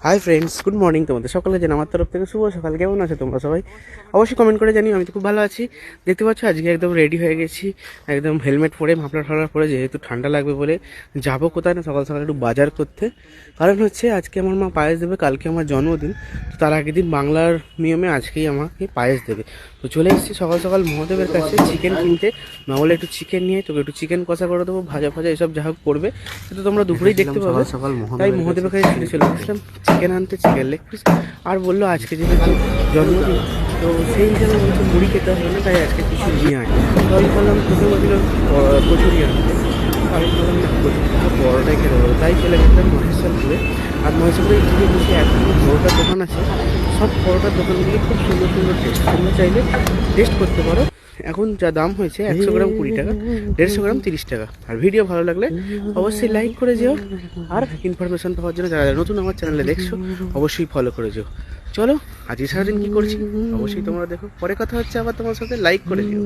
Hi friends, good morning. তোমাদের সকালে জানাই আমার তরফ থেকে শুভ সকাল। কেমন আছো তোমরা সবাই? অবশ্যই কমেন্ট করে জানিও। আমি তো খুব ভালো আছি। দেখতে পাচ্ছ আজকে একদম রেডি হয়ে গেছি, একদম হেলমেট পরে, মাফলার ফাফলার পরে, যেহেতু ঠান্ডা লাগবে বলে যাবো কোথায় না সকাল সকাল একটু বাজার করতে। কারণ হচ্ছে আজকে আমার মা পায়েস দেবে, কালকে আমার জন্মদিন। তো তার আগের দিন বাংলার নিয়মে আজকেই আমাকে পায়েস দেবে। তো চলে এসেছি সকাল সকাল মহাদেবের কাছে চিকেন কিনতে। না হলে একটু চিকেন নিয়ে তোকে একটু চিকেন কষা করে দেবো, ভাজা ভাজা এসব যা হোক করবে, সেটা তোমরা দুপুরেই দেখতে পাবে। তাই মহাদেবের কাছে ছুটে চলে আসলাম চিকেন আনতে, চিকেন লেগ পিস। আর বললো আজকে যেহেতু জন্মদিন, তো সেই হিসাবে বলছে মুড়ি খেতে হবে না, তাই আজকে কিছু নিয়ে আয়। তো আমি বললাম তোকে বলছিলাম কচুরি আনতে, আমি বললাম না কচুরি বড়োটাই খেতে পারবো। তাই চলে গেছিলাম মহেশ্বরপুরে। আর মহেশ্বরপুরে থেকে বসে এখন পরোটার দোকান আছে, সব পরোটার দোকানগুলি খুব সুন্দর সুন্দর টেস্ট। তোমরা চাইলে টেস্ট করতে পারো। এখন যা দাম হয়েছে 100 গ্রাম 20 টাকা, 150 গ্রাম 30 টাকা। আর ভিডিও ভালো লাগলে অবশ্যই লাইক করে যেও। আর ইনফরমেশন পাওয়ার জন্য যারা নতুন আমার চ্যানেলে দেখছো অবশ্যই ফলো করে যেও। চলো আজকে সারাদিন কী করছি অবশ্যই তোমরা দেখো। পরে কথা হচ্ছে আবার তোমার সাথে, লাইক করে দিও।